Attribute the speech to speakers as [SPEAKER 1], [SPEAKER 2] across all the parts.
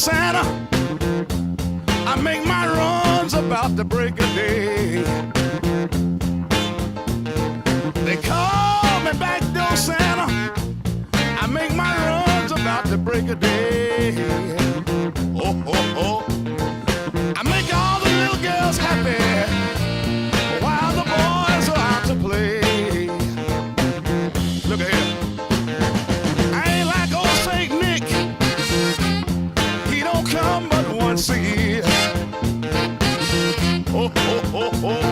[SPEAKER 1] Santa. I make my runs about the break of day. They call me backdoor Santa. I make my runs about the break of day. Oh, oh, oh. I make all the little girls happy while the boys are out to play. Look at here. I ain't like old Saint Nick. He don't come but once a year. Oh, oh, oh, oh.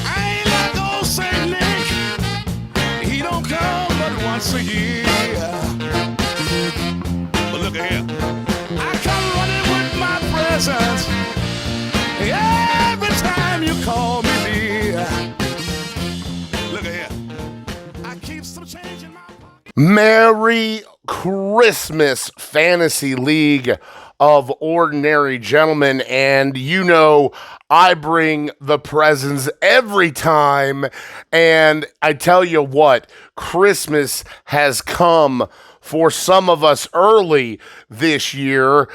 [SPEAKER 1] I ain't like old Saint Nick. He don't come but once a year. But look at here. I come running with my presents every time you call me dear. Look at here. I keep some change in my pocket.
[SPEAKER 2] Merry Christmas, Fantasy League of Ordinary Gentlemen. And you know, I bring the presents every time. And I tell you what, Christmas has come for some of us early this year.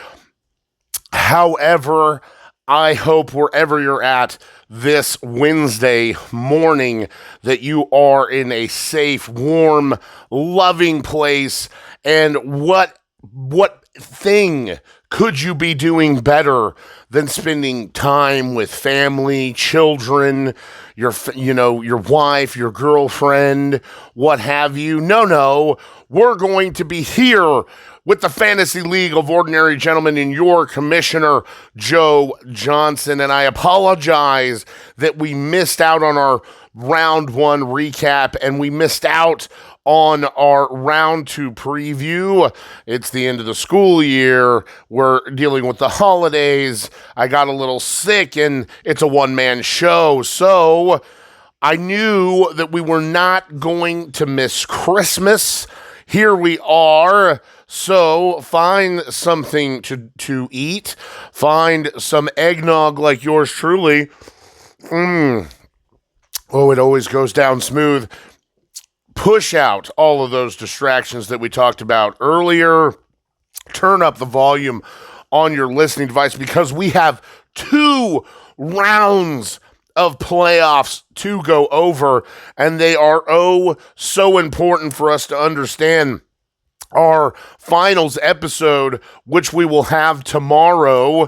[SPEAKER 2] However, I hope wherever you're at this Wednesday morning that you are in a safe, warm, loving place. And what thing could you be doing better than spending time with family, children, your wife, your girlfriend, what have you? No, we're going to be here with the Fantasy League of Ordinary Gentlemen and your commissioner, Joe Johnson. And I apologize that we missed out on our round one recap and we missed out on our round two preview. It's the end of the school year. We're dealing with the holidays. I got a little sick and it's a one-man show. So I knew that we were not going to miss Christmas. Here we are. So find something to eat. Find some eggnog like yours truly. Oh, it always goes down smooth. Push out all of those distractions that we talked about earlier. Turn up the volume on your listening device because we have 2 rounds of playoffs to go over, and they are so important for us to understand. Our finals episode, which we will have tomorrow.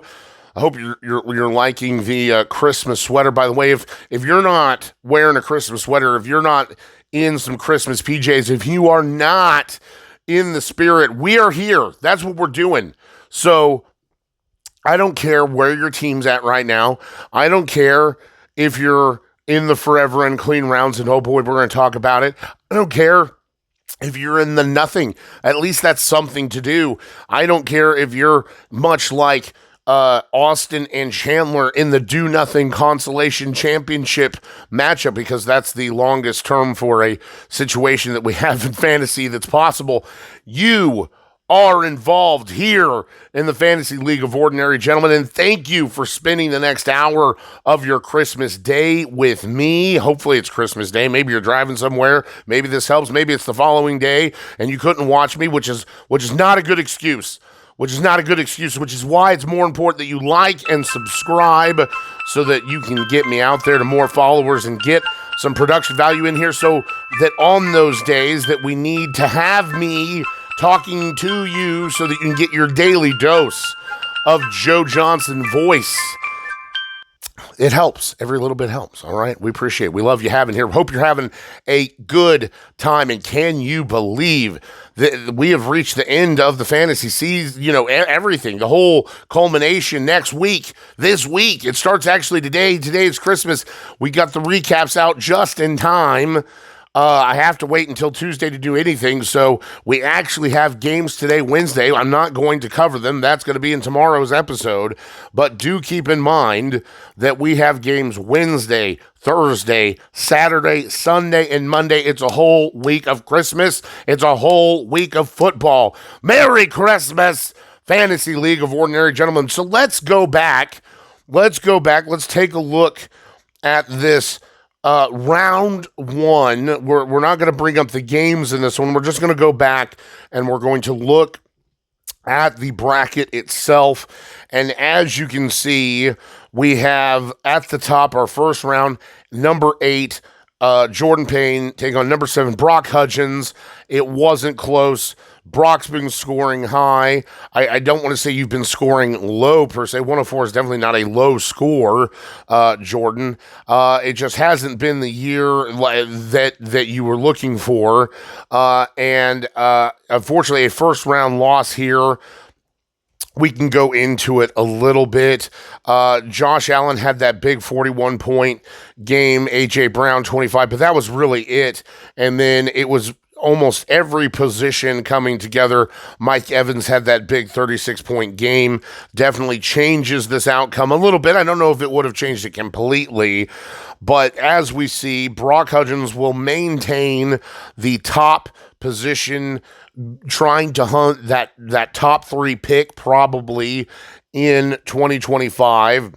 [SPEAKER 2] I hope you're liking the Christmas sweater. By the way, if you're not wearing a Christmas sweater, if you're not in some Christmas PJs, if you are not in the spirit, we are here. That's what we're doing. So I don't care where your team's at right now. I don't care if you're in the Forever Unclean rounds, and oh boy, we're going to talk about it. I don't care if you're in the nothing. At least that's something to do. I don't care if you're much like Austin and Chandler in the Do Nothing Consolation Championship matchup, because that's the longest term for a situation that we have in fantasy that's possible. You are involved here in the Fantasy League of Ordinary Gentlemen, and thank you for spending the next hour of your Christmas day with me. Hopefully it's Christmas Day. Maybe you're driving somewhere. Maybe this helps. Maybe it's the following day and you couldn't watch me, which is not a good excuse. Which is why it's more important that you like and subscribe so that you can get me out there to more followers and get some production value in here, so that on those days that we need to have me talking to you so that you can get your daily dose of Joe Johnson voice. It helps. Every little bit helps. All right. We appreciate it. We love you having here. Hope you're having a good time. And can you believe that we have reached the end of the fantasy season? You know, everything, the whole culmination next week, this week. It starts actually today. Today is Christmas. We got the recaps out just in time. I have to wait until Tuesday to do anything, so we actually have games today, Wednesday. I'm not going to cover them. That's going to be in tomorrow's episode, but do keep in mind that we have games Wednesday, Thursday, Saturday, Sunday, and Monday. It's a whole week of Christmas. It's a whole week of football. Merry Christmas, Fantasy League of Ordinary Gentlemen. So let's go back. Let's take a look at this round one. We're not going to bring up the games in this one. We're just going to go back and we're going to look at the bracket itself. And as you can see, we have at the top our first round, number 8, Jordan Payne taking on number 7, Brock Hudgens. It wasn't close. Brock's been scoring high. I don't want to say you've been scoring low per se. 104 is definitely not a low score, Jordan. It just hasn't been the year that you were looking for. And unfortunately, a first round loss here. We can go into it a little bit. Josh Allen had that big 41-point game. A.J. Brown, 25, but that was really it. And then it was almost every position coming together. Mike Evans had that big 36-point game. Definitely changes this outcome a little bit. I don't know if it would have changed it completely, but as we see, Brock Hudgens will maintain the top position, trying to hunt that top 3 pick probably in 2025.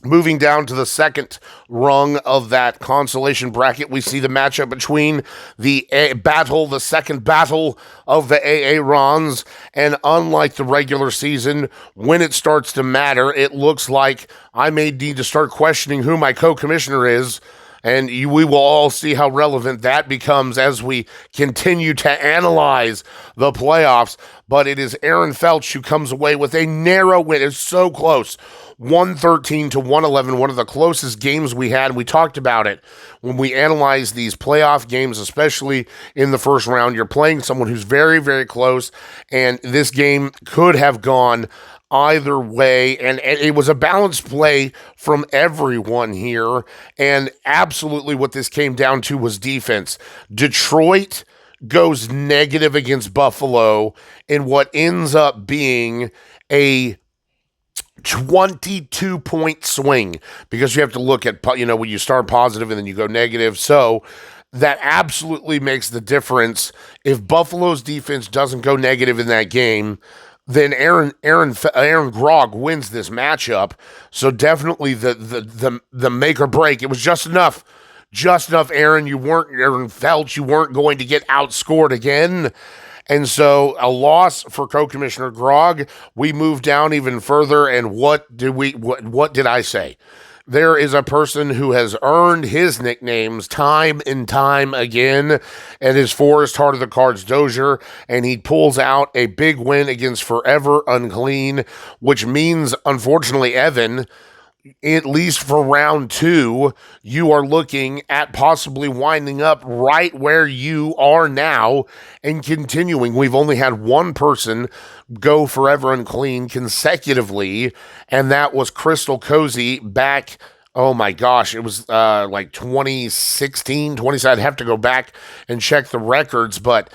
[SPEAKER 2] Moving down to the second rung of that consolation bracket, we see the matchup between the second battle of the Aarons. And unlike the regular season, when it starts to matter, it looks like I may need to start questioning who my co-commissioner is. And we will all see how relevant that becomes as we continue to analyze the playoffs. But it is Aaron Felch who comes away with a narrow win. It's so close. 113 to 111, one of the closest games we had. We talked about it when we analyzed these playoff games, especially in the first round. You're playing someone who's very, very close, and this game could have gone either way, and it was a balanced play from everyone here, and absolutely what this came down to was defense. Detroit goes negative against Buffalo in what ends up being a 22-point swing, because you have to look at, when you start positive and then you go negative. So that absolutely makes the difference. If Buffalo's defense doesn't go negative in that game, then Aaron Grog wins this matchup. So definitely the make or break. It was just enough, Aaron. Aaron Felch, you weren't going to get outscored again. And so a loss for co-commissioner Grog. We move down even further, and what did I say? There is a person who has earned his nicknames time and time again, and his Forrest Heart of the Cards Dozier, and he pulls out a big win against Forever Unclean, which means, unfortunately, Evan, at least for round 2, you are looking at possibly winding up right where you are now and continuing. We've only had one person go Forever Unclean consecutively, and that was Crystal Cozy back. Oh my gosh, it was like 2016, 20. I'd have to go back and check the records, but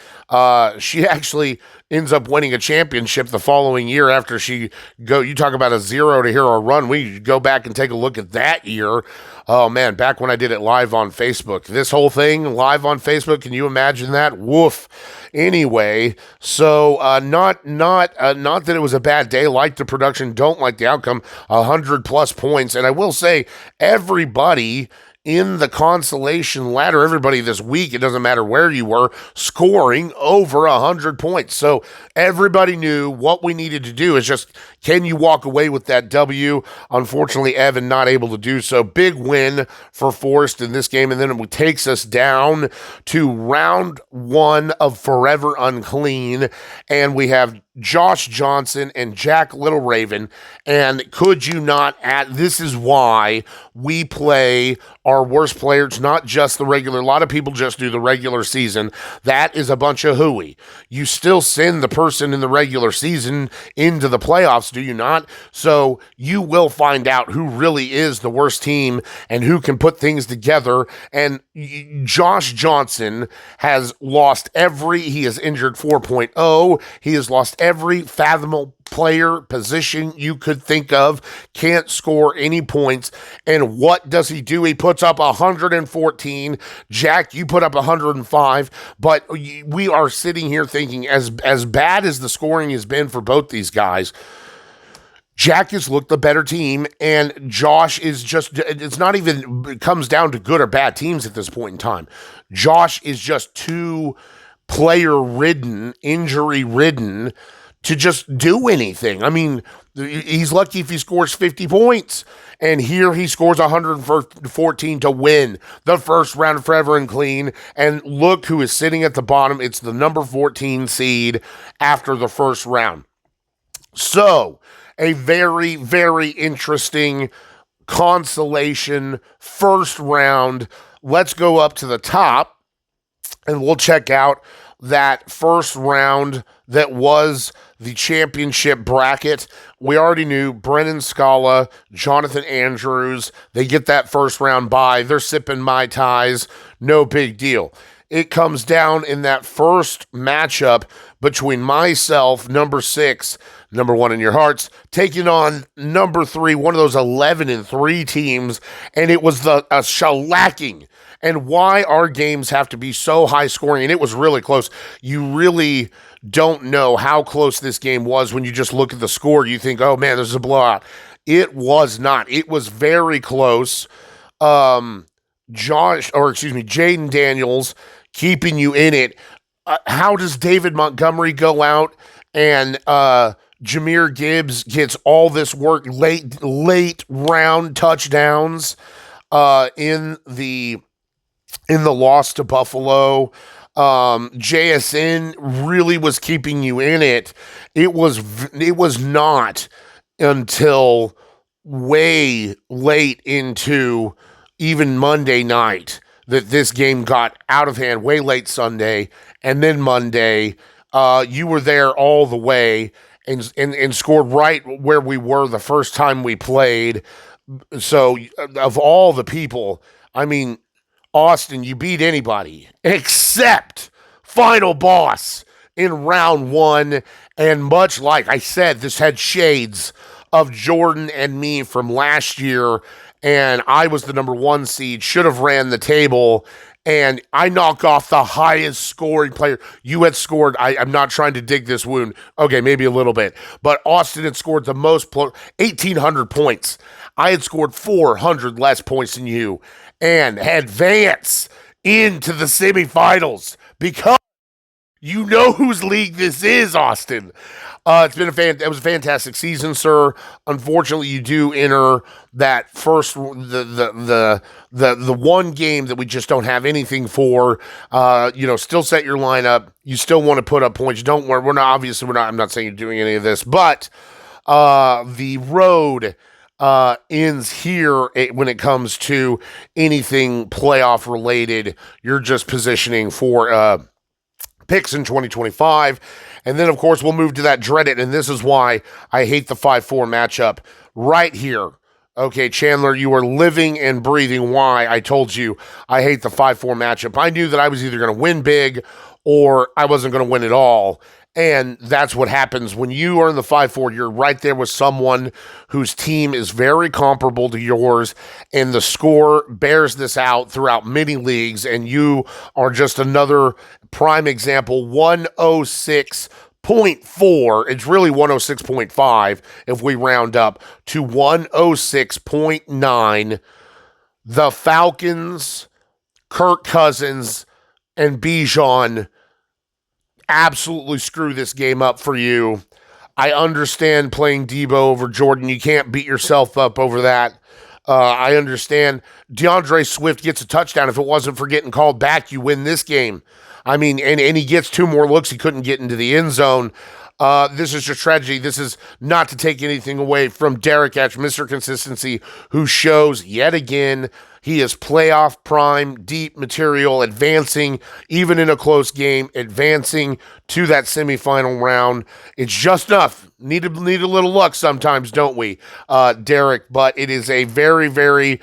[SPEAKER 2] she actually ends up winning a championship the following year after you talk about a 0 to hero run. We go back and take a look at that year. Oh man, back when I did it live on Facebook. This whole thing live on Facebook, can you imagine that? Woof. Anyway, so not that it was a bad day. Like the production, don't like the outcome. 100+ points, and I will say everybody in the consolation ladder, everybody this week, it doesn't matter where you were, scoring over 100 points. So everybody knew what we needed to do is just, can you walk away with that W? Unfortunately, Evan not able to do so. Big win for Forrest in this game, and then it takes us down to round 1 of Forever Unclean, and we have Josh Johnson and Jack Little Raven. And could you not this is why we play our worst players, not just the regular. A lot of people just do the regular season. That is a bunch of hooey. You still send the person in the regular season into the playoffs, do you not? So you will find out who really is the worst team and who can put things together. And Josh Johnson has lost he is injured 4.0. He has lost every fathomable player position you could think of, can't score any points. And what does he do? He puts up 114. Jack, you put up 105. But we are sitting here thinking, as bad as the scoring has been for both these guys, Jack has looked the better team, and Josh is just, it's not even, it comes down to good or bad teams at this point in time. Josh is just too player-ridden, injury-ridden, to just do anything. I mean, he's lucky if he scores 50 points. And here he scores 114 to win the first round of Forever Unclean. And look who is sitting at the bottom. It's the number 14 seed after the first round. So, a very, very interesting consolation first round. Let's go up to the top and we'll check out that first round that was the championship bracket. We already knew Brennan Scala, Jonathan Andrews, they get that first round bye. They're sipping Mai Tais, no big deal. It comes down in that first matchup between myself, number 6, number 1 in your hearts, taking on number 3, one of those 11-3 teams, and it was a shellacking. And why our games have to be so high scoring, and it was really close. You really don't know how close this game was when you just look at the score. You think, oh man, this is a blowout. It was not. It was very close. Jaden Daniels keeping you in it. How does David Montgomery go out and Jahmyr Gibbs gets all this work, late round touchdowns in the loss to Buffalo? JSN really was keeping you in it. It was not until way late into even Monday night that this game got out of hand, way late Sunday, and then Monday, you were there all the way and scored right where we were the first time we played. So, of all the people, I mean, Austin, you beat anybody except Final Boss in round 1. And much like I said, this had shades of Jordan and me from last year. And I was the number 1 seed, should have ran the table. And I knock off the highest scoring player. You had scored, I'm not trying to dig this wound. Okay, maybe a little bit. But Austin had scored the most, 1,800 points. I had scored 400 less points than you and advance into the semifinals because you know whose league this is, Austin. It was a fantastic season, sir. Unfortunately, you do enter that first the one game that we just don't have anything for. Still set your lineup. You still want to put up points. Don't worry. I'm not saying you're doing any of this, but the road ends here when it comes to anything playoff related. You're just positioning for picks in 2025. And then, of course, we'll move to that dreaded, and this is why I hate the 5-4 matchup right here. Okay, Chandler, you are living and breathing why I told you I hate the 5-4 matchup. I knew that I was either going to win big or I wasn't going to win at all. And that's what happens when you are in the 5-4. You're right there with someone whose team is very comparable to yours, and the score bears this out throughout many leagues, and you are just another prime example. 106.4. It's really 106.5 if we round up to 106.9. The Falcons, Kirk Cousins, and Bijan absolutely screw this game up for you. I understand playing Debo over Jordan. You can't beat yourself up over that. I understand DeAndre Swift gets a touchdown. If it wasn't for getting called back, you win this game. I mean, and he gets 2 more looks. He couldn't get into the end zone. This is just tragedy. This is not to take anything away from Derek Hatch, Mr. Consistency, who shows yet again he is playoff prime, deep material, advancing, even in a close game, advancing to that semifinal round. It's just enough. Need a little luck sometimes, don't we, Derek? But it is a very, very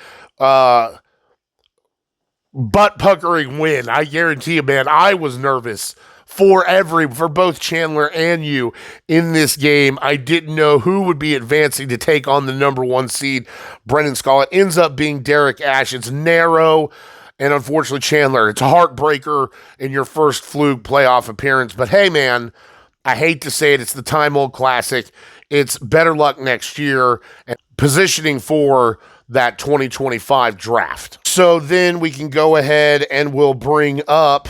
[SPEAKER 2] butt-puckering win. I guarantee you, man, I was nervous for both Chandler and you in this game. I didn't know who would be advancing to take on the number 1 seed, Brendan Scott. It ends up being Derek Ash. It's narrow, and unfortunately, Chandler, it's a heartbreaker in your first FLoOG playoff appearance. But hey, man, I hate to say it, it's the Time Old Classic. It's better luck next year and positioning for that 2025 draft. So then we can go ahead and we'll bring up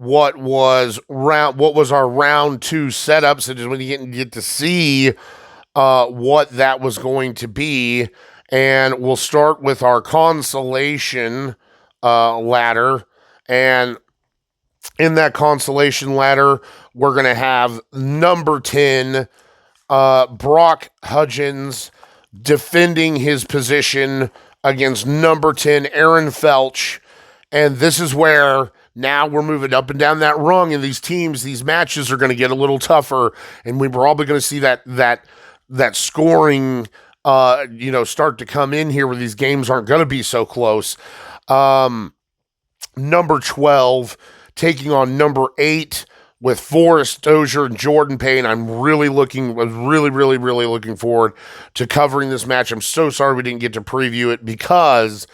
[SPEAKER 2] what was our round 2 setup, so just when you get to see what that was going to be. And we'll start with our consolation ladder. And in that consolation ladder, we're going to have number 10, Brock Hudgens, defending his position against number 10, Aaron Felch. And this is where now we're moving up and down that rung, and these matches are going to get a little tougher, and we're probably going to see that scoring, start to come in here where these games aren't going to be so close. Number 12 taking on number 8 with Forrest Dozier and Jordan Payne. I'm really looking forward to covering this match. I'm so sorry we didn't get to preview it because,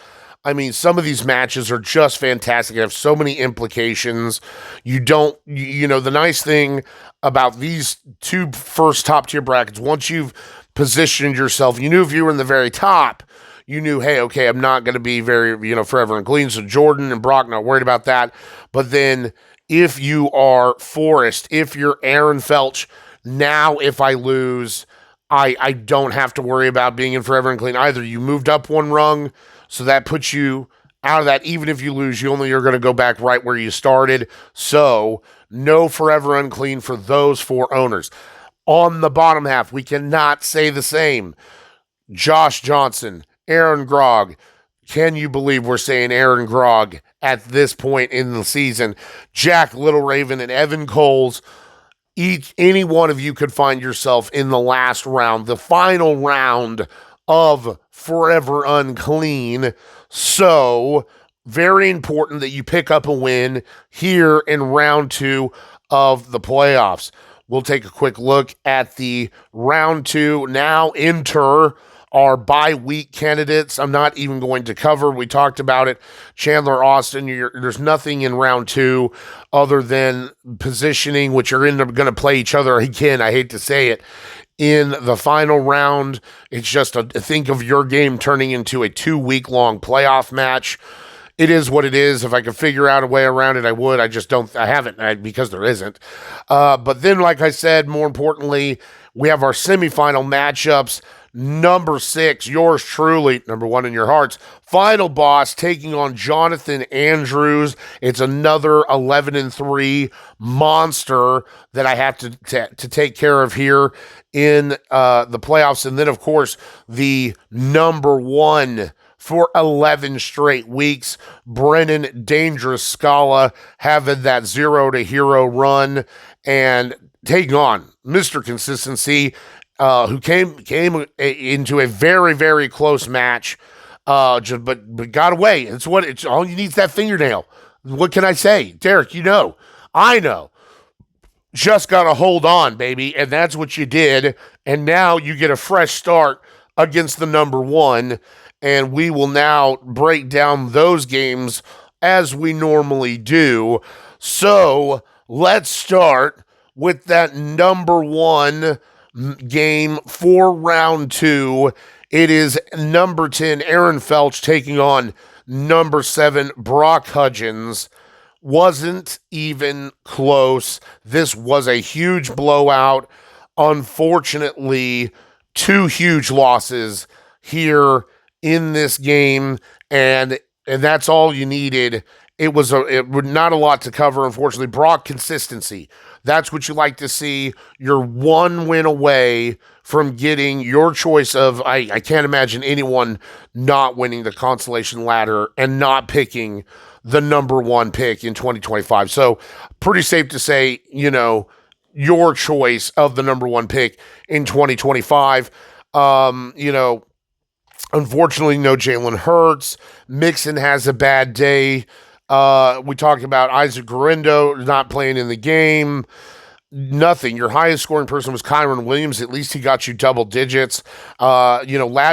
[SPEAKER 2] I mean, some of these matches are just fantastic. They have so many implications. The nice thing about these 2 first top tier brackets, once you've positioned yourself, you knew if you were in the very top, you knew, hey, okay, I'm not going to be very, Forever Unclean. So Jordan and Brock, not worried about that. But then if you are Forrest, if you're Aaron Felch, now if I lose, I don't have to worry about being in Forever Unclean either. You moved up 1 rung, so that puts you out of that. Even if you lose, you only are going to go back right where you started. So no Forever Unclean for those 4 owners. On the bottom half, we cannot say the same. Josh Johnson, Aaron Grog. Can you believe we're saying Aaron Grog at this point in the season? Jack Little Raven and Evan Coles. Any one of you could find yourself in the last round, the final round of Forever Unclean. So, very important that you pick up a win here in round 2 of the playoffs. We'll take a quick look at the round 2. Now enter our bye-week candidates. I'm not even going to cover. We talked about it. Chandler, Austin, there's nothing in round 2 other than positioning, which are going to play each other again. I hate to say it. In the final round, it's just think of your game turning into a 2-week-long playoff match. It is what it is. If I could figure out a way around it, I would. I haven't because there isn't. But then, like I said, more importantly, we have our semifinal matchups. Number 6, yours truly, number 1 in your hearts, Final Boss taking on Jonathan Andrews. It's another 11-3 monster that I have to take care of here in the playoffs. And then, of course, the number 1 for 11 straight weeks, Brennan Dangerous Scala having that 0 to hero run and taking on Mr. Consistency, who came into a very, very close match, but got away. It's all you need is that fingernail. What can I say? Derek, I know. Just got to hold on, baby, and that's what you did, and now you get a fresh start against the number 1, and we will now break down those games as we normally do. So let's start with that number 1 game for round 2. It is number 10, Aaron Felch, taking on number 7, Brock Hudgens. Wasn't even close. This was a huge blowout. Unfortunately, 2 huge losses here in this game, and that's all you needed. It was not a lot to cover, unfortunately. Brock, consistency. That's what you like to see. You're 1 win away from getting your choice of, I can't imagine anyone not winning the consolation ladder and not picking the number 1 pick in 2025. So pretty safe to say, your choice of the number 1 pick in 2025. Unfortunately, no Jalen Hurts. Mixon has a bad day. We talked about Isaac Guerrero not playing in the game. Nothing. Your highest scoring person was Kyron Williams. At least he got you double digits. Lad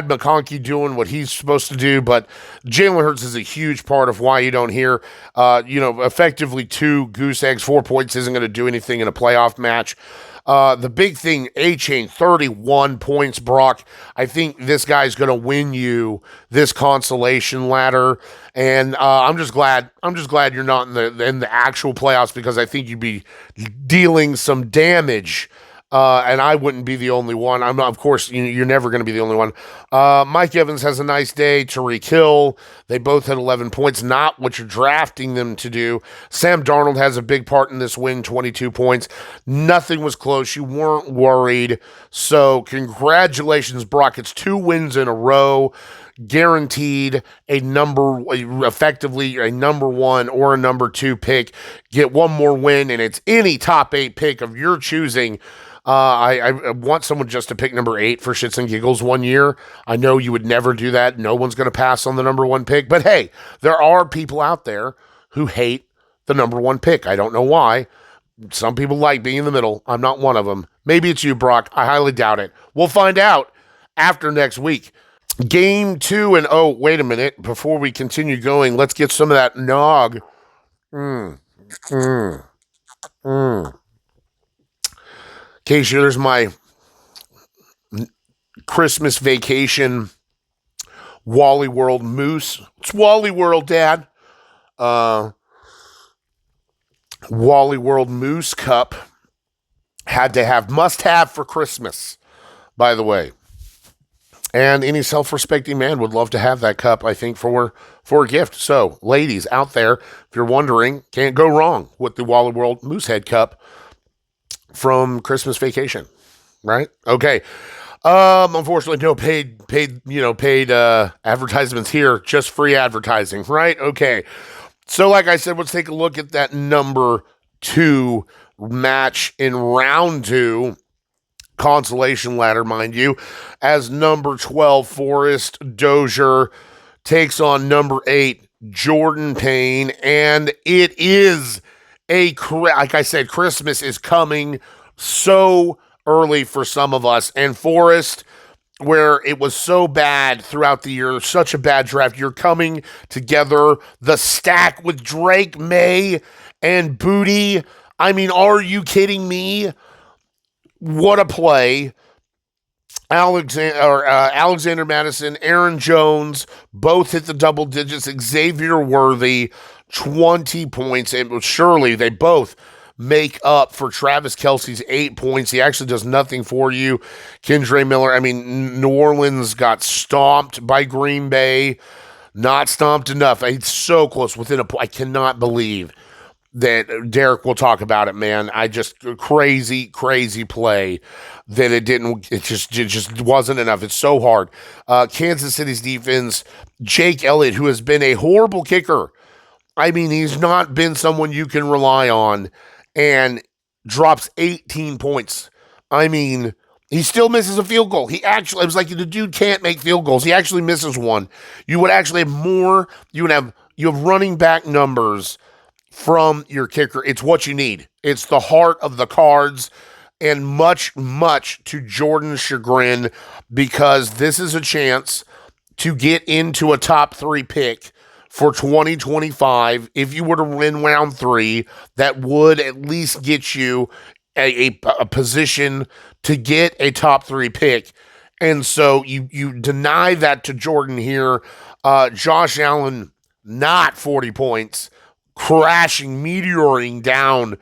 [SPEAKER 2] McConkey doing what he's supposed to do, but Jalen Hurts is a huge part of why you don't hear, effectively 2 goose eggs, 4 points isn't going to do anything in a playoff match. The big thing, A-Chain, 31 points, Brock. I think this guy's going to win you this consolation ladder, and I'm just glad you're not in the actual playoffs, because I think you'd be dealing some damage. And I wouldn't be the only one. I'm not, of course, you're never going to be the only one. Mike Evans has a nice day. Tariq Hill, they both had 11 points, not what you're drafting them to do. Sam Darnold has a big part in this win, 22 points. Nothing was close. You weren't worried. So congratulations, Brock. It's 2 wins in a row. Guaranteed effectively a number 1 or a number 2 pick. Get one more win, and it's any top 8 pick of your choosing. I want someone just to pick number 8 for shits and giggles one year. I know you would never do that. No one's going to pass on the number 1 pick. But hey, there are people out there who hate the number 1 pick. I don't know why. Some people like being in the middle. I'm not one of them. Maybe it's you, Brock. I highly doubt it. We'll find out after next week. Game 2, and oh, wait a minute. Before we continue going, let's get some of that nog. Okay, there's my Christmas vacation Wally World Moose. It's Wally World, Dad. Wally World Moose Cup. Must have for Christmas, by the way. And any self-respecting man would love to have that cup, I think, for a gift. So, ladies out there, if you're wondering, can't go wrong with the Wally World Moosehead Cup from Christmas Vacation, right? Okay. Unfortunately, no paid advertisements here, just free advertising, right? Okay. So, like I said, let's take a look at that number 2 match in round 2. Consolation ladder, mind you, as number 12 Forrest Dozier takes on number 8 Jordan Payne, and it is like I said, Christmas is coming so early for some of us, and Forrest, where it was so bad throughout the year, such a bad draft, you're coming together, the stack with Drake May and Booty. I mean, are you kidding me? What a play. Alexander Madison, Aaron Jones, both hit the double digits. Xavier Worthy, 20 points. And surely they both make up for Travis Kelce's 8 points. He actually does nothing for you. Kendre Miller, I mean, New Orleans got stomped by Green Bay. Not stomped enough. It's so close. I cannot believe that Derek will talk about it, man. Crazy play that it just wasn't enough. It's so hard. Kansas City's defense, Jake Elliott, who has been a horrible kicker. I mean, he's not been someone you can rely on, and drops 18 points. I mean, he still misses a field goal. It was like the dude can't make field goals. He actually misses one. You would actually have more, you have running back numbers from your kicker. It's what you need. It's the heart of the cards, and much to Jordan's chagrin, because this is a chance to get into a top 3 pick for 2025. If you were to win round 3, that would at least get you a position to get a top 3 pick. And so you deny that to Jordan here. Josh Allen, not 40 points. Crashing, meteoring down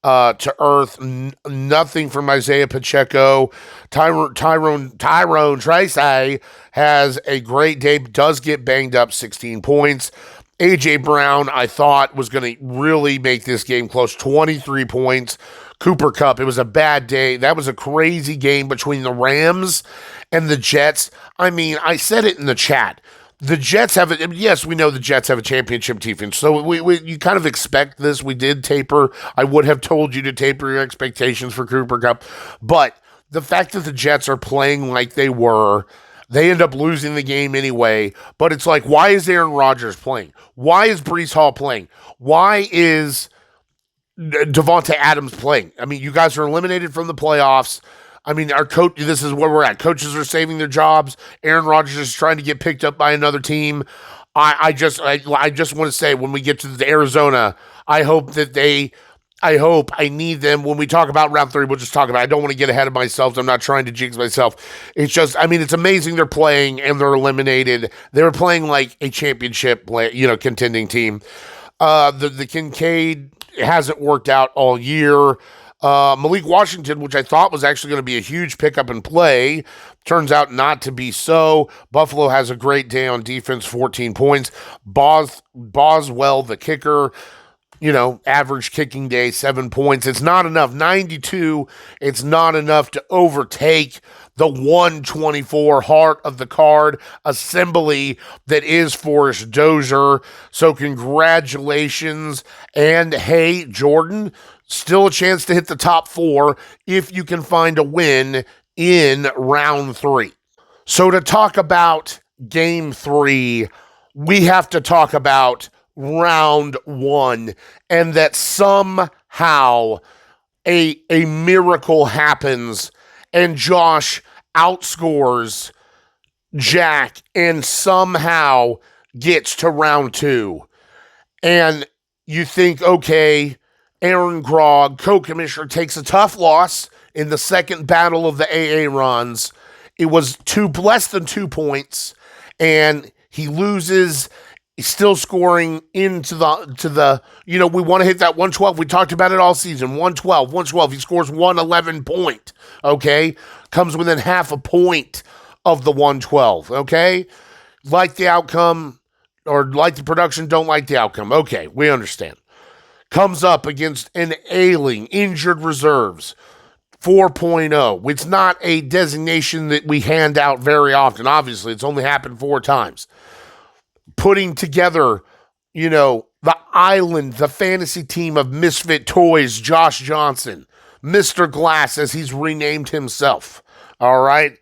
[SPEAKER 2] to earth. Nothing from Isaiah Pacheco. Tyrone Tracy has a great day, does get banged up, 16 points. A.J. Brown, I thought, was going to really make this game close, 23 points. Cooper Kupp, it was a bad day. That was a crazy game between the Rams and the Jets. I mean, I said it in the chat. The Jets yes, we know the Jets have a championship defense, so you kind of expect this. We did taper. I would have told you to taper your expectations for Cooper Kupp, but the fact that the Jets are playing like they were, they end up losing the game anyway. But it's like, why is Aaron Rodgers playing? Why is Breece Hall playing? Why is Devontae Adams playing? I mean, you guys are eliminated from the playoffs. I mean, our coach, this is where we're at. Coaches are saving their jobs. Aaron Rodgers is trying to get picked up by another team. I just want to say, when we get to Arizona, I hope that I need them. When we talk about round 3, we'll just talk about it. I don't want to get ahead of myself. So I'm not trying to jinx myself. It's just, I mean, it's amazing they're playing and they're eliminated. They were playing like a championship, contending team. The Kincaid hasn't worked out all year. Malik Washington, which I thought was actually going to be a huge pickup and play, turns out not to be so. Buffalo has a great day on defense, 14 points. Boswell, the kicker, average kicking day, 7 points. It's not enough. 92, it's not enough to overtake the 124 heart of the card assembly that is Forrest Dozier. So congratulations. And hey, Jordan, still a chance to hit the top 4 if you can find a win in round 3. So to talk about game 3, we have to talk about round 1, and that somehow a miracle happens and Josh outscores Jack and somehow gets to round 2. And you think, okay, Aaron Grog, co-commissioner, takes a tough loss in the second battle of the AA runs. It was less than 2 points, and he loses. He's still scoring into the we want to hit that 112. We talked about it all season. 112. He scores 111 point. Okay. Comes within half a point of the 112. Okay. Like the outcome or like the production, don't like the outcome. Okay. We understand. Comes up against an ailing, injured reserves. 4.0. It's not a designation that we hand out very often. Obviously, it's only happened 4 times. Putting together, the island, the fantasy team of misfit toys, Josh Johnson, Mr. Glass, as he's renamed himself. All right.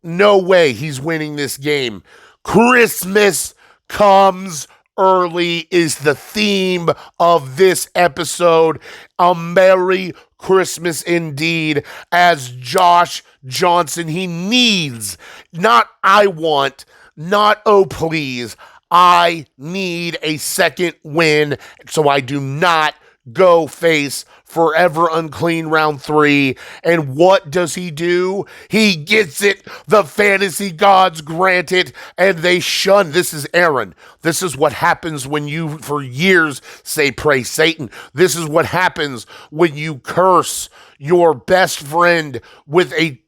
[SPEAKER 2] No way he's winning this game. Christmas comes early is the theme of this episode. A Merry Christmas indeed, as Josh Johnson, he needs, not I want, not oh please, I need a second win so I do not go face Forever Unclean round 3. And what does he do? He gets it. The fantasy gods grant it, and they shun. This is Aaron. This is what happens when you, for years, say praise Satan. This is what happens when you curse your best friend with a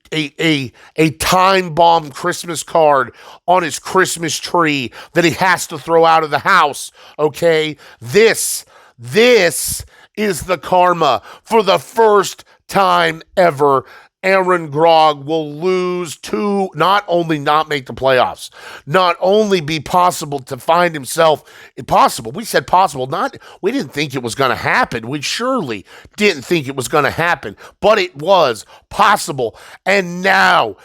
[SPEAKER 2] time bomb Christmas card on his Christmas tree that he has to throw out of the house. Okay, this is the karma. For the first time ever, Aaron Grog will lose to not only not make the playoffs, not only be possible to find himself impossible. We said possible, we didn't think it was going to happen. We surely didn't think it was going to happen, but it was possible. And now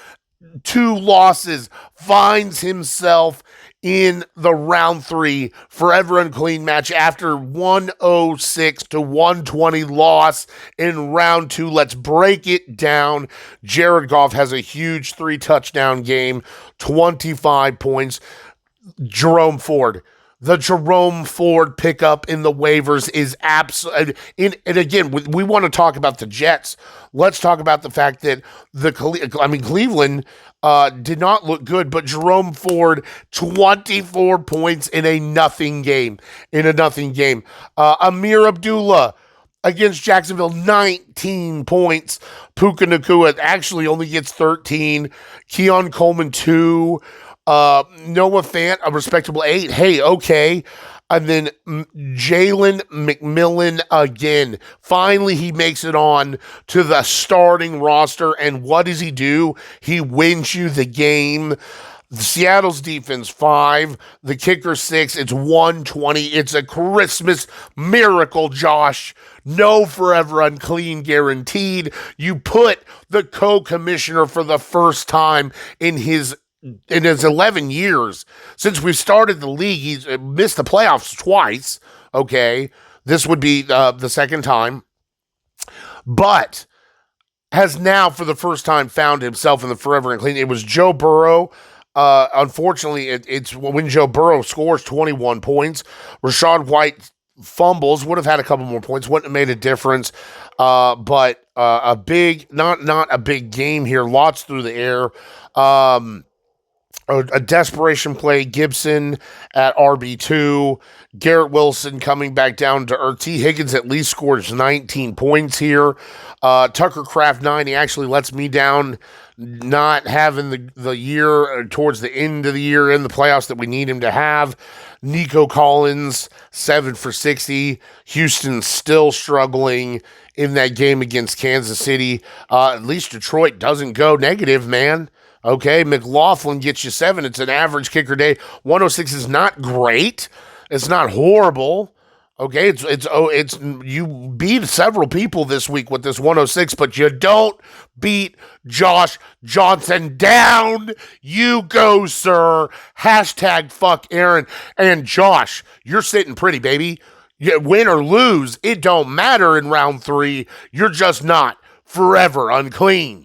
[SPEAKER 2] 2 losses, finds himself in the round 3 Forever Unclean match after 106 to 120 loss in round 2. Let's break it down. Jared Goff has a huge 3-touchdown game, 25 points. Jerome Ford. The Jerome Ford pickup in the waivers is absolutely, and again, we want to talk about the Jets. Let's talk about the fact that Cleveland did not look good, but Jerome Ford, 24 points in a nothing game. Amir Abdullah against Jacksonville, 19 points. Puka Nacua actually only gets 13. Keon Coleman, 2. Noah Fant, a respectable 8. Hey, okay. And then Jalen McMillan again. Finally, he makes it on to the starting roster. And what does he do? He wins you the game. Seattle's defense, 5. The kicker, 6. It's 120. It's a Christmas miracle, Josh. No Forever Unclean guaranteed. You put the co-commissioner for the first time in his 11 years since we started the league. He's missed the playoffs twice. Okay. This would be the second time, but has now for the first time found himself in the Forever Unclean. It was Joe Burrow. Unfortunately, it's when Joe Burrow scores 21 points. Rashad White fumbles, would have had a couple more points, wouldn't have made a difference. But a big, not a big game here. Lots through the air. A desperation play, Gibson at RB2, Garrett Wilson coming back down to earth. T. Higgins at least scores 19 points here. Tucker Kraft 9, he actually lets me down, not having the year towards the end of the year in the playoffs that we need him to have. Nico Collins, 7 for 60. Houston still struggling in that game against Kansas City. At least Detroit doesn't go negative, man. Okay, McLaughlin gets you 7. It's an average kicker day. 106 is not great. It's not horrible. Okay, it's you beat several people this week with this 106, but you don't beat Josh Johnson. Down you go, sir. Hashtag fuck Aaron. And Josh, you're sitting pretty, baby. You win or lose, it don't matter in round 3. You're just not forever unclean.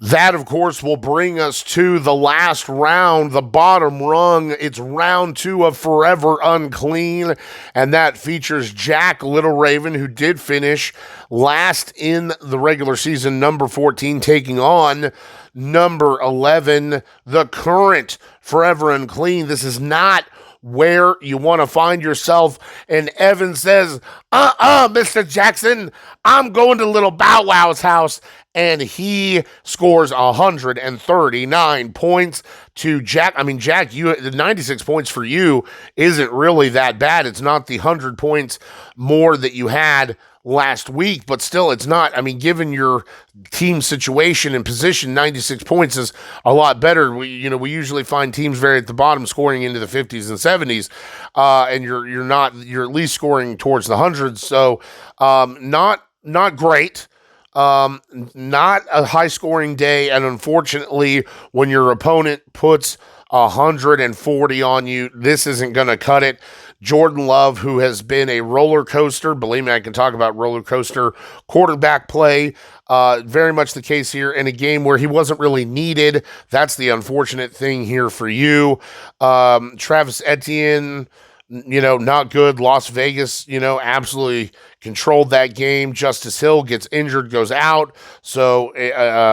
[SPEAKER 2] That, of course, will bring us to the last round, the bottom rung. It's round 2 of Forever Unclean, and that features Jack Little Raven, who did finish last in the regular season, number 14, taking on number 11, the current Forever Unclean. This is not where you want to find yourself. And Evan says, Mr. Jackson, I'm going to little Bow Wow's house. And he scores 139 points to Jack. I mean, Jack, the 96 points for you isn't really that bad. It's not the 100 points more that you had last week, but still it's not. I mean, given your team situation and position, 96 points is a lot better. We usually find teams very at the bottom scoring into the 50s and 70s, and you're at least scoring towards the hundreds. So not great. Not a high scoring day, and unfortunately, when your opponent puts 140 on you, this isn't going to cut it. Jordan Love, who has been a roller coaster, believe me, I can talk about roller coaster quarterback play. Very much the case here in a game where he wasn't really needed. That's the unfortunate thing here for you. Travis Etienne, not good. Las Vegas, absolutely controlled that game. Justice Hill gets injured, goes out. So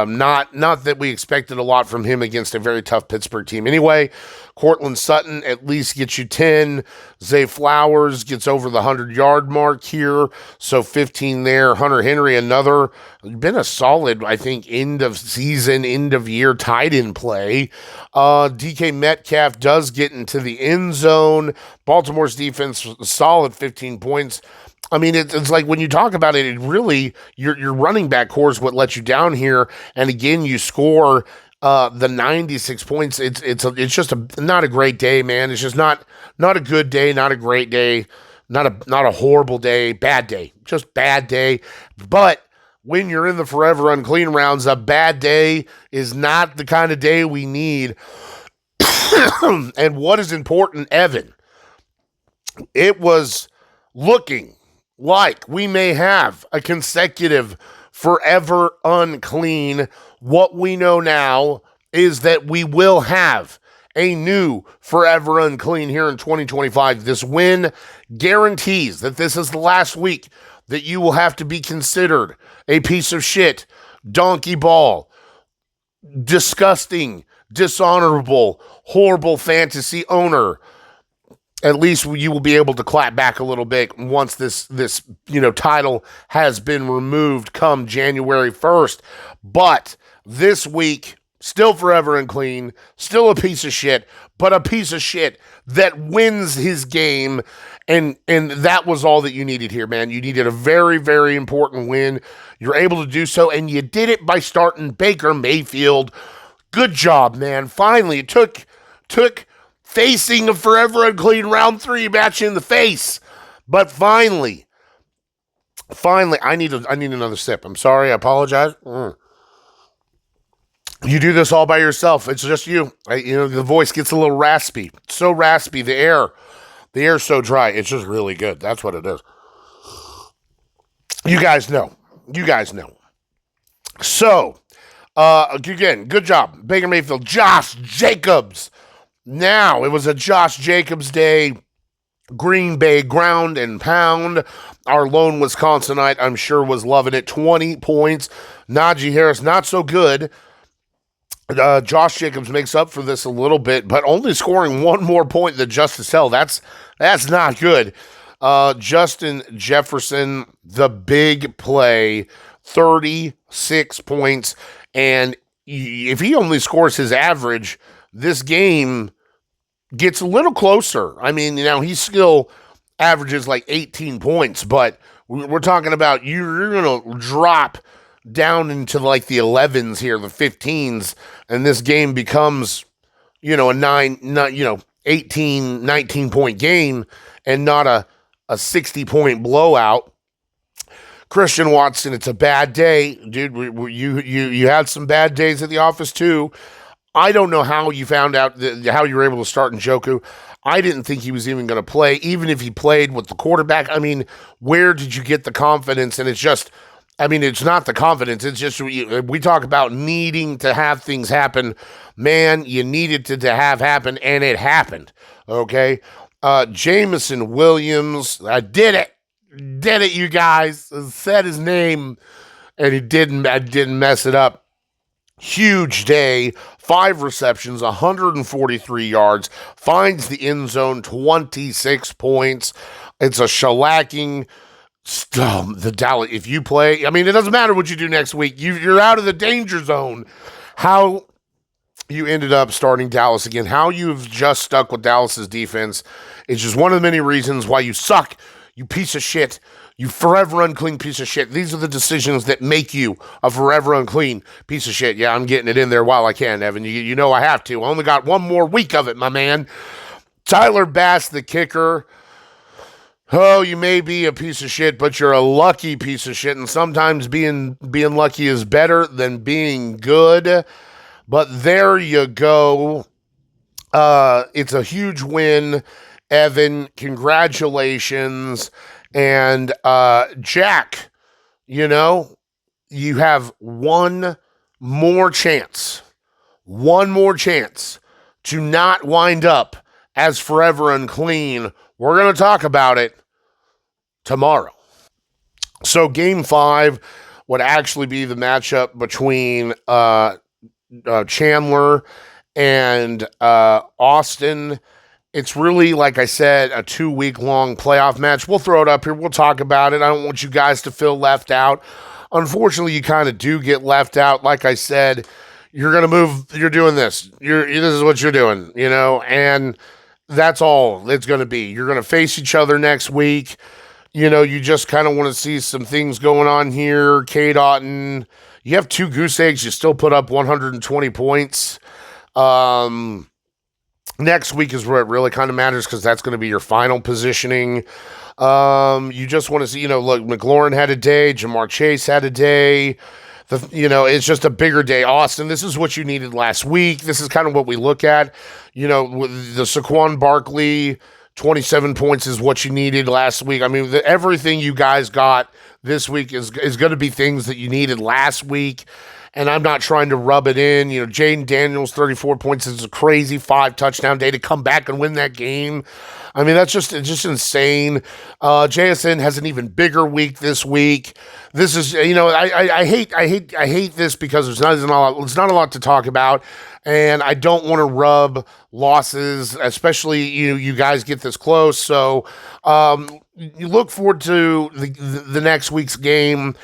[SPEAKER 2] not that we expected a lot from him against a very tough Pittsburgh team. Anyway, Cortland Sutton at least gets you 10. Zay Flowers gets over the 100-yard mark here. So 15 there. Hunter Henry, another, been a solid, I think, end of season, end of year tight end play. DK Metcalf does get into the end zone. Baltimore's defense, solid 15 points. I mean, it's like when you talk about it, it really, your running back core is what lets you down here. And again, you score the 96 points. It's just not a great day, man. It's just not a good day, not a great day, not a horrible day, bad day, just bad day. But when you're in the Forever Unclean rounds, a bad day is not the kind of day we need. And what is important, Evan, it was looking like we may have a consecutive Forever Unclean. What we know now is that we will have a new Forever Unclean here in 2025. This win guarantees that this is the last week that you will have to be considered a piece of shit, donkey ball, disgusting, dishonorable, horrible fantasy owner. At least you will be able to clap back a little bit once this title has been removed come January 1st. But this week, still Forever Unclean, still a piece of shit, but a piece of shit that wins his game. And that was all that you needed here, man. You needed a very, very important win. You're able to do so, and you did it by starting Baker Mayfield. Good job, man. Finally, it took facing a Forever Unclean round 3 match in the face. But finally, I need another sip. I'm sorry. I apologize. You do this all by yourself. It's just you. The voice gets a little raspy. It's so raspy. The air's so dry. It's just really good. That's what it is. You guys know. So, again, good job. Baker Mayfield, Josh Jacobs. Now, it was a Josh Jacobs day. Green Bay ground and pound. Our lone Wisconsinite, I'm sure, was loving it. 20 points. Najee Harris, not so good. Josh Jacobs makes up for this a little bit, but only scoring one more point than Justice Hill. That's not good. Justin Jefferson, the big play, 36 points. And if he only scores his average, this game gets a little closer. I mean, he still averages like 18 points, but we're talking about you're going to drop down into like the 11s here, the 15s, and this game becomes, a 18, 19 point game and not a 60 point blowout. Christian Watson, it's a bad day, dude. You had some bad days at the office too. I don't know how you found out how you were able to start Njoku. I didn't think he was even going to play, even if he played with the quarterback. I mean, where did you get the confidence? And it's not the confidence. It's just, we talk about needing to have things happen. Man, you needed to have happen, and it happened. Okay. Jameson Williams, I did it, you guys. I said his name, and I didn't mess it up. Huge day, 5 receptions, 143 yards, finds the end zone, 26 points. It's a shellacking. The Dallas, if you play, it doesn't matter what you do next week. You're out of the danger zone. How you ended up starting Dallas again, how you've just stuck with Dallas's defense, is just one of the many reasons why you suck, you piece of shit. You forever unclean piece of shit. These are the decisions that make you a forever unclean piece of shit. Yeah, I'm getting it in there while I can, Evan. You know I have to. I only got one more week of it, my man. Tyler Bass, the kicker. Oh, you may be a piece of shit, but you're a lucky piece of shit. And sometimes being lucky is better than being good. But there you go. It's a huge win, Evan. Congratulations. And Jack, you have one more chance to not wind up as forever unclean. We're going to talk about it tomorrow. So game 5 would actually be the matchup between Chandler and Austin. It's really, like I said, a 2-week-long playoff match. We'll throw it up here. We'll talk about it. I don't want you guys to feel left out. Unfortunately, you kind of do get left out. Like I said, you're going to move. You're doing this. This is what you're doing, and that's all it's going to be. You're going to face each other next week. You just kind of want to see some things going on here. Cade Otton, you have 2 goose eggs. You still put up 120 points. Next week is where it really kind of matters because that's going to be your final positioning. You just want to see, look, McLaurin had a day, Jamar Chase had a day. It's just a bigger day. Austin, this is what you needed last week. This is kind of what we look at. With the Saquon Barkley, 27 points is what you needed last week. Everything you guys got this week is going to be things that you needed last week. And I'm not trying to rub it in. Jaden Daniels, 34 points is a crazy 5-touchdown day to come back and win that game. That's just insane. JSN has an even bigger week this week. This is, I hate this because there's not a lot to talk about. And I don't want to rub losses, especially, you guys get this close. So you look forward to the next week's game.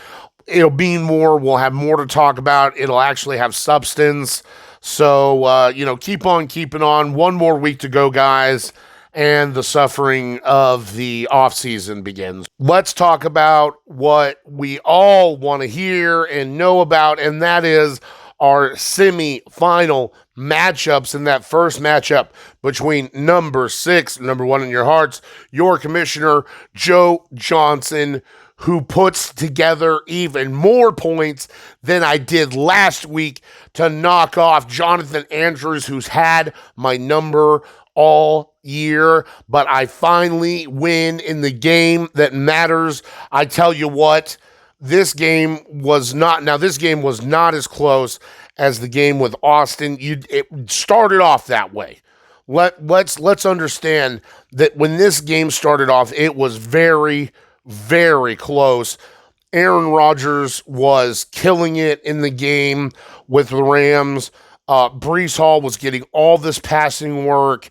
[SPEAKER 2] It'll be more. We'll have more to talk about. It'll actually have substance. So, keep on keeping on. One more week to go, guys, and the suffering of the offseason begins. Let's talk about what we all want to hear and know about, and that is our semi-final matchups. In that first matchup between number 6, number 1 in your hearts, your commissioner, Joe Johnson, who puts together even more points than I did last week to knock off Jonathan Andrews, who's had my number all year, but I finally win in the game that matters. I tell you what, this game was not as close as the game with Austin. It started off that way. let's understand that when this game started off, it was very, very close. Aaron Rodgers was killing it in the game with the Rams. Brees Hall was getting all this passing work.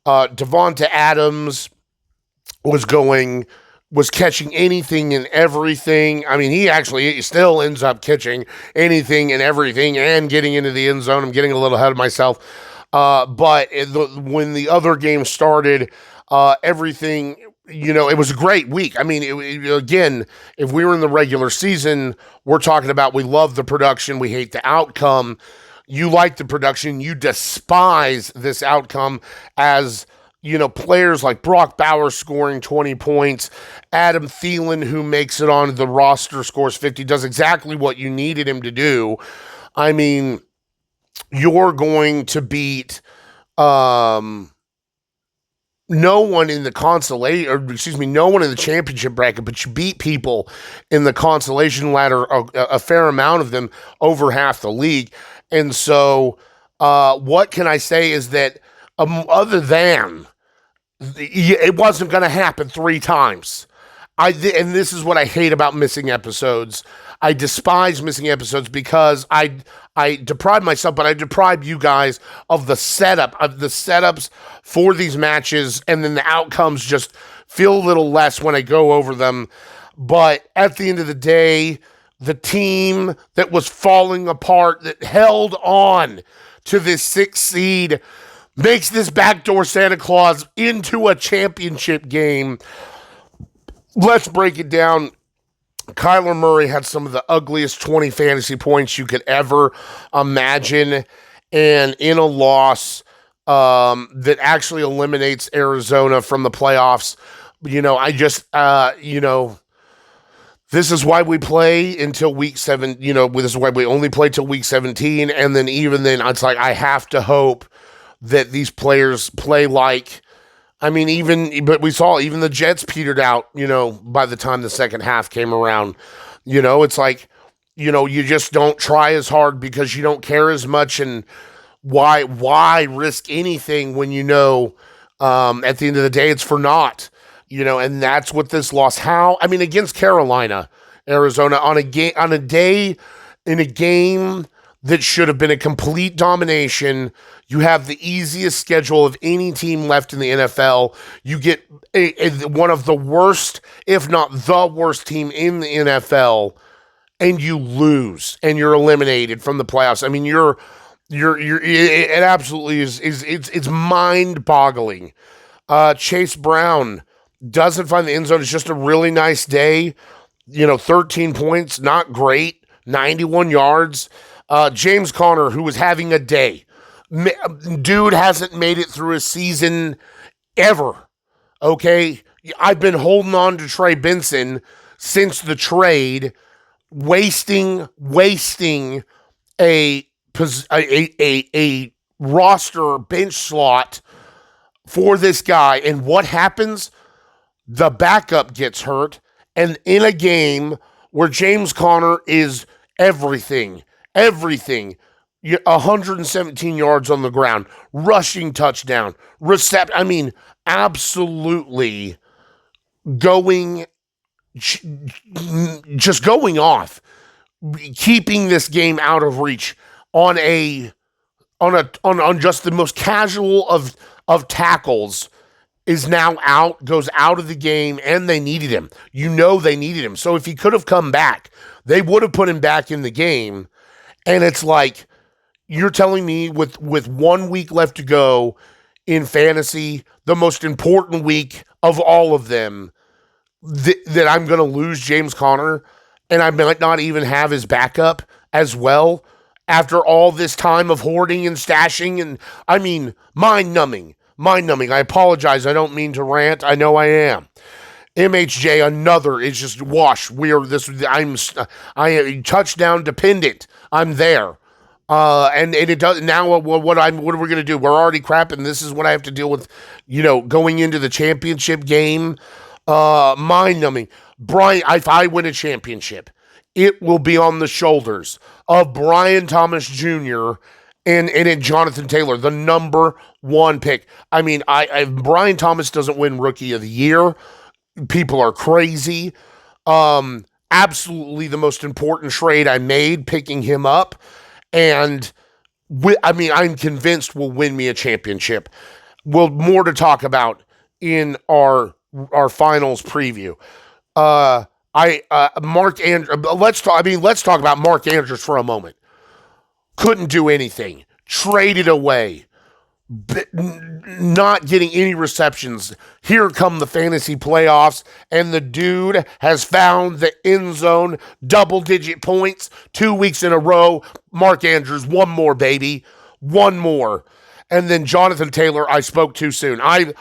[SPEAKER 2] Devonta Adams was catching anything and everything. I mean, he still ends up catching anything and everything and getting into the end zone. I'm getting a little ahead of myself. But when the other game started, everything, it was a great week. I mean, again, if we were in the regular season, we're talking about we love the production, we hate the outcome. You like the production, you despise this outcome as, players like Brock Bowers scoring 20 points, Adam Thielen, who makes it onto the roster, scores 50, does exactly what you needed him to do. I mean, you're going to beat no one in the no one in the championship bracket, but you beat people in the consolation ladder, a fair amount of them, over half the league. And so what can I say is that other than it wasn't going to happen 3 times. And this is what I hate about missing episodes. I despise missing episodes because I deprive myself, but I deprive you guys of the setups for these matches, and then the outcomes just feel a little less when I go over them. But at the end of the day, the team that was falling apart, that held on to this 6th seed, makes this backdoor Santa Claus into a championship game. Let's break it down. Kyler Murray had some of the ugliest 20 fantasy points you could ever imagine, and in a loss that actually eliminates Arizona from the playoffs. This is why we play until week 7. This is why we only play till week 17, and then even then, it's like I have to hope that these players play like. But we saw even the Jets petered out, by the time the second half came around. It's like, you just don't try as hard because you don't care as much. And why risk anything when at the end of the day, it's for naught, and that's what this loss. Against Carolina, Arizona, on a day in a game that should have been a complete domination. You have the easiest schedule of any team left in the NFL. You get one of the worst, if not the worst team in the NFL, and you lose, and you're eliminated from the playoffs. It absolutely is. It's mind-boggling. Chase Brown doesn't find the end zone. It's just a really nice day. 13 points, not great. 91 yards. James Conner, who was having a day. Dude hasn't made it through a season ever. Okay? I've been holding on to Trey Benson since the trade, wasting a roster bench slot for this guy. And what happens? The backup gets hurt. And in a game where James Conner is everything, 117 yards on the ground, rushing touchdown, absolutely going off, keeping this game out of reach on just the most casual of tackles, is now out, goes out of the game, and they needed him. They needed him. So if he could have come back, they would have put him back in the game. And it's like, you're telling me with 1 week left to go in fantasy, the most important week of all of them, that I'm going to lose James Conner, and I might not even have his backup as well after all this time of hoarding and stashing. And mind-numbing. I apologize. I don't mean to rant. I know I am. MHJ, another, is just wash. I am touchdown dependent. I'm there. And it does now. What are we going to do? We're already crapping. This is what I have to deal with, going into the championship game. Mind-numbing. Brian, if I win a championship, it will be on the shoulders of Brian Thomas Jr. and in Jonathan Taylor, the number one pick. I mean, Brian Thomas doesn't win Rookie of the Year. People are crazy. Absolutely the most important trade I made, picking him up. And I'm convinced will win me a championship. Well, more to talk about in our finals preview. Mark Andrews. Let's talk about Mark Andrews for a moment. Couldn't do anything. Traded away. Not getting any receptions. Here come the fantasy playoffs, and the dude has found the end zone, double-digit points 2 weeks in a row. Mark Andrews, one more, baby. One more. And then Jonathan Taylor, I spoke too soon. I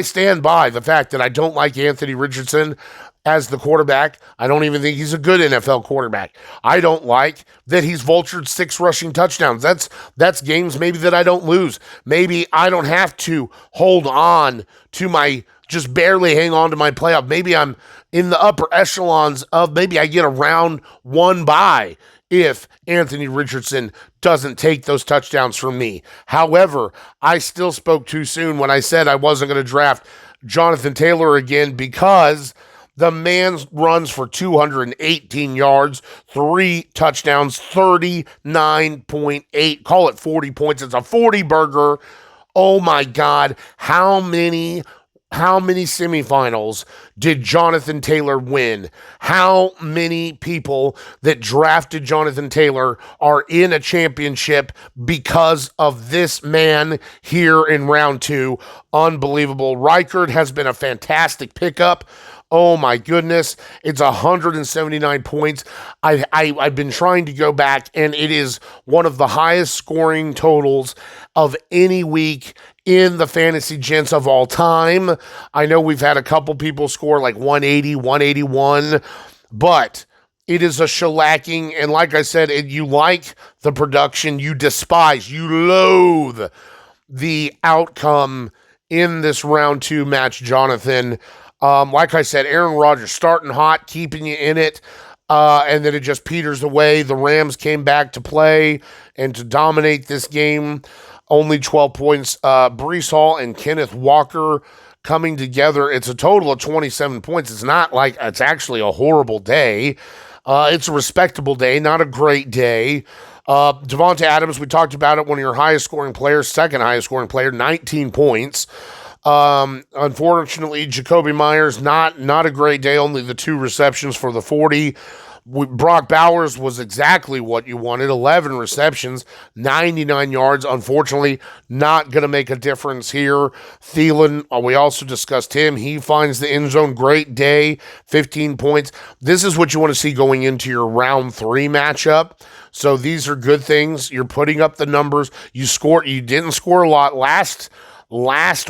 [SPEAKER 2] stand by the fact that I don't like Anthony Richardson as the quarterback. I don't even think he's a good NFL quarterback. I don't like that he's vultured 6 rushing touchdowns. That's games maybe that I don't lose. Maybe I don't have to hold on to just barely hang on to my playoff. Maybe I'm in the upper echelons of maybe I get a round 1 bye if Anthony Richardson doesn't take those touchdowns from me. However, I still spoke too soon when I said I wasn't going to draft Jonathan Taylor again because the man runs for 218 yards, 3 touchdowns, 39.8. Call it 40 points. It's a 40 burger. Oh my God. How many semifinals did Jonathan Taylor win? How many people that drafted Jonathan Taylor are in a championship because of this man here in round 2? Unbelievable. Reichard has been a fantastic pickup. Oh my goodness. It's 179 points. I've been trying to go back, and it is one of the highest scoring totals of any week in the fantasy gents of all time. I know we've had a couple people score like 180, 181, but it is a shellacking. And like I said, you like the production, you despise, you loathe the outcome in this round 2 match, Jonathan. Like I said, Aaron Rodgers starting hot, keeping you in it, and then it just peters away. The Rams came back to play and to dominate this game. Only 12 points. Breece Hall and Kenneth Walker coming together. It's a total of 27 points. It's not like it's actually a horrible day. It's a respectable day, not a great day. Devonta Adams, we talked about it, one of your highest scoring players, second highest scoring player, 19 points. Unfortunately, Jacoby Myers, not a great day, only the 2 receptions for the 40. Brock Bowers was exactly what you wanted, 11 receptions, 99 yards. Unfortunately, not going to make a difference here. Thielen, we also discussed him. He finds the end zone. Great day, 15 points. This is what you want to see going into your round 3 matchup. So these are good things. You're putting up the numbers. You didn't score a lot last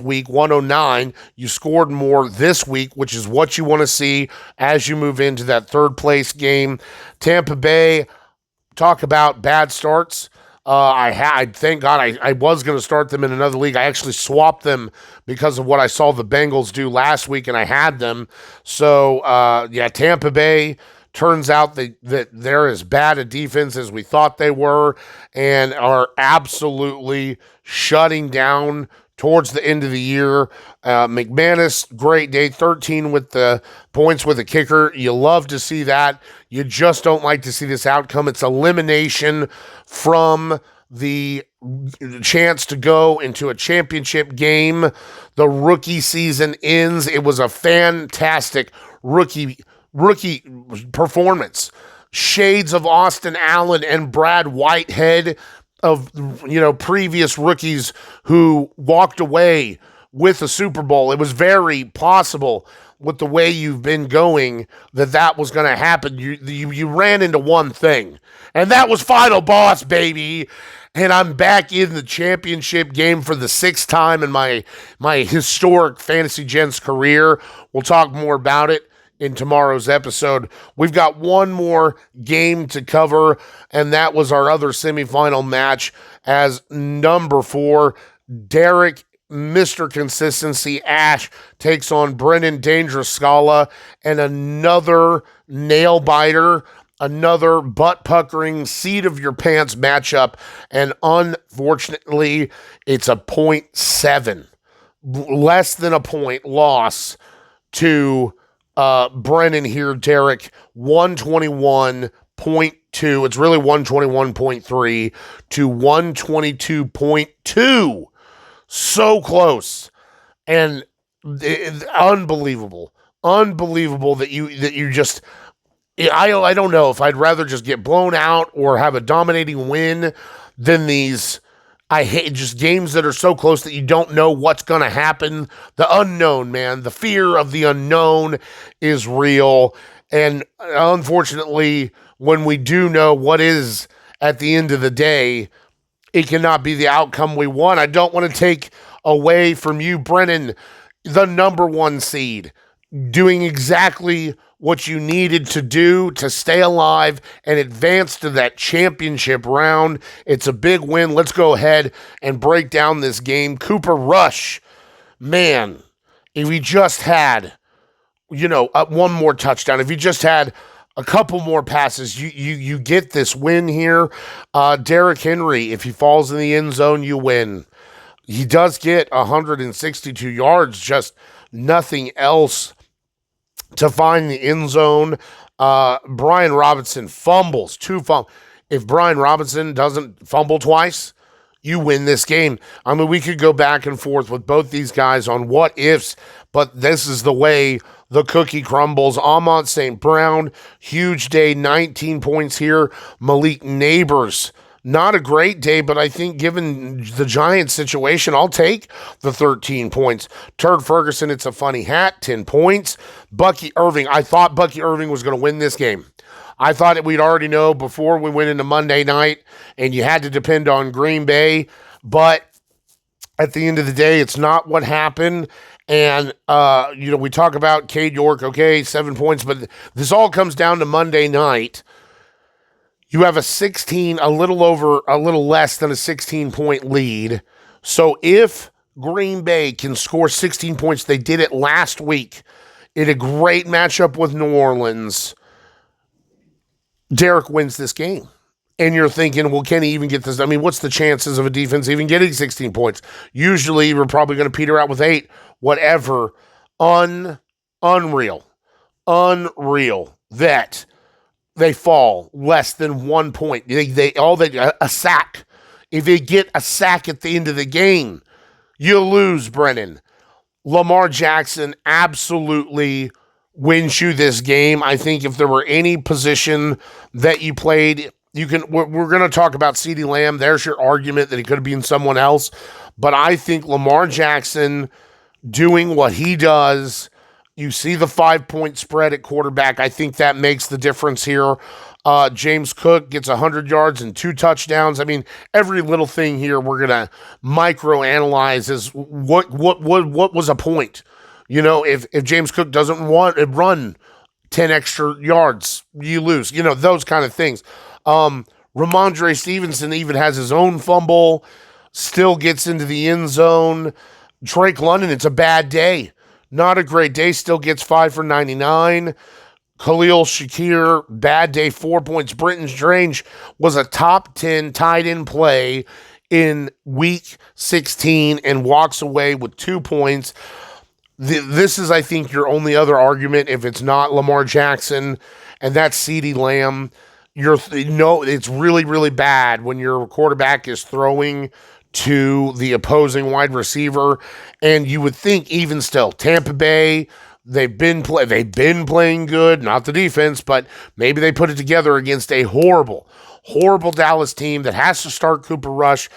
[SPEAKER 2] week, 109. You scored more this week, which is what you want to see as you move into that 3rd place game. Tampa Bay, talk about bad starts. Thank God I was going to start them in another league. I actually swapped them because of what I saw the Bengals do last week, and I had them. So, Tampa Bay, turns out that they're as bad a defense as we thought they were and are absolutely shutting down towards the end of the year. McManus, great day, 13 with the points with a kicker. You love to see that. You just don't like to see this outcome. It's elimination from the chance to go into a championship game. The rookie season ends. It was a fantastic rookie performance. Shades of Austin Allen and Brad Whitehead, of previous rookies who walked away with a Super Bowl. It was very possible with the way you've been going that was going to happen. You ran into one thing, and that was Final Boss, baby. And I'm back in the championship game for the 6th time in my historic Fantasy Gents career. We'll talk more about it in tomorrow's episode. We've got one more game to cover, and that was our other semifinal match as number 4, Derek, Mr. Consistency Ash, takes on Brennan Dangerous Scala, and another nail biter, another butt-puckering, seat-of-your-pants matchup, and unfortunately, it's a .7, less than a point loss to Brennan here, Derek, 121.2. It's really 121.3 to 122.2. So close. And unbelievable that you just, I don't know if I'd rather just get blown out or have a dominating win than these. I hate just games that are so close that you don't know what's going to happen. The unknown, man, the fear of the unknown is real. And unfortunately, when we do know what is at the end of the day, it cannot be the outcome we want. I don't want to take away from you, Brennan, the number one seed, doing exactly what you needed to do to stay alive and advance to that championship round. It's a big win. Let's go ahead and break down this game. Cooper Rush, man, if he just had, one more touchdown, if he just had a couple more passes, you get this win here. Derrick Henry, if he falls in the end zone, you win. He does get 162 yards, just nothing else to find the end zone. Brian Robinson fumbles, 2 fumbles. If Brian Robinson doesn't fumble twice, you win this game. I mean, we could go back and forth with both these guys on what ifs, but this is the way the cookie crumbles. Amon St. Brown, huge day, 19 points here. Malik Neighbors, not a great day, but I think given the Giants situation, I'll take the 13 points. Turd Ferguson, it's a funny hat, 10 points. Bucky Irving, I thought Bucky Irving was going to win this game. I thought that we'd already know before we went into Monday night, and you had to depend on Green Bay. But at the end of the day, it's not what happened. And, we talk about Cade York, okay, 7 points, but this all comes down to Monday night. You have a little less than a 16-point lead. So if Green Bay can score 16 points, they did it last week in a great matchup with New Orleans, Derek wins this game. And you're thinking, well, can he even get this? I mean, what's the chances of a defense even getting 16 points? Usually, we're probably going to peter out with 8. Whatever. Unreal that they fall less than 1 point. A sack. If they get a sack at the end of the game, you lose, Brennan. Lamar Jackson absolutely wins you this game. I think if there were any position that you played, we're going to talk about CeeDee Lamb. There's your argument that he could have been someone else. But I think Lamar Jackson doing what he does, you see the 5-point spread at quarterback. I think that makes the difference here. James Cook gets 100 yards and 2 touchdowns. I mean, every little thing here we're going to microanalyze is what was a point. If James Cook doesn't run 10 extra yards, you lose. Those kind of things. Ramondre Stevenson even has his own fumble, still gets into the end zone. Drake London, it's a bad day. Not a great day, still gets 5 for 99. Khalil Shakir, bad day, 4 points. Brenton Strange was a top 10 tight end play in week 16 and walks away with 2 points. This is, I think, your only other argument if it's not Lamar Jackson, and that's CeeDee Lamb. It's really, really bad when your quarterback is throwing to the opposing wide receiver, and you would think even still, Tampa Bay, they've been playing good, not the defense, but maybe they put it together against a horrible Dallas team that has to start Cooper Rush,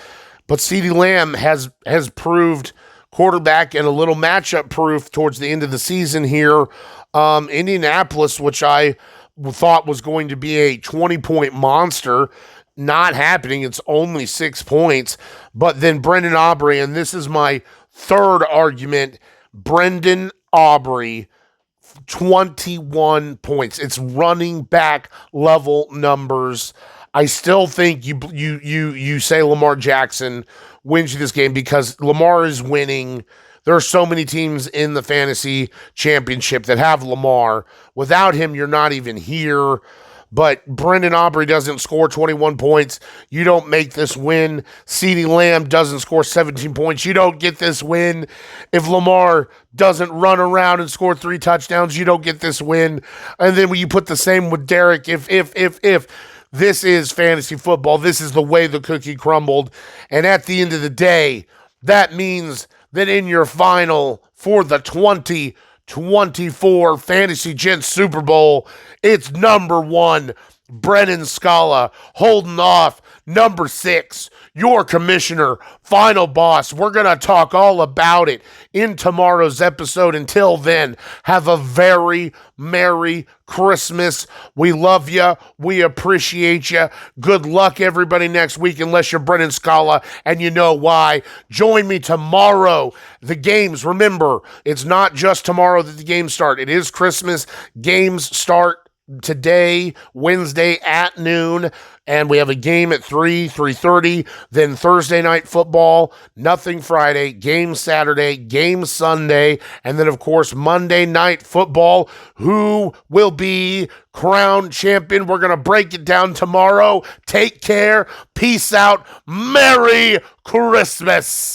[SPEAKER 2] but CeeDee Lamb has proved quarterback and a little matchup proof towards the end of the season here. Indianapolis, which I thought was going to be a 20-point monster, not happening. It's only 6 points. But then Brendan Aubrey, and this is my third argument, Brendan Aubrey, 21 points. It's running back level numbers. I still think you say Lamar Jackson wins you this game because Lamar is winning. There are so many teams in the fantasy championship that have Lamar. Without him, you're not even here. but Brendan Aubrey doesn't score 21 points, you don't make this win. CeeDee Lamb doesn't score 17 points, you don't get this win. If Lamar doesn't run around and score 3 touchdowns, you don't get this win. And then when you put the same with Derek, if this is fantasy football, this is the way the cookie crumbled. And at the end of the day, that means that in your final for the 2024 Fantasy Gents Super Bowl, it's number 1, Brennan Scala, holding off number 6, your commissioner, final boss. We're going to talk all about it in tomorrow's episode. Until then, have a very Merry Christmas. We love you. We appreciate you. Good luck, everybody, next week, unless you're Brennan Scala, and you know why. Join me tomorrow. The games, remember, it's not just tomorrow that the games start. It is Christmas. Games start today, Wednesday at noon, and we have a game at 3:30, then Thursday night football, nothing Friday, game Saturday, game Sunday, and then, of course, Monday night football. Who will be crowned champion? We're going to break it down tomorrow. Take care. Peace out. Merry Christmas.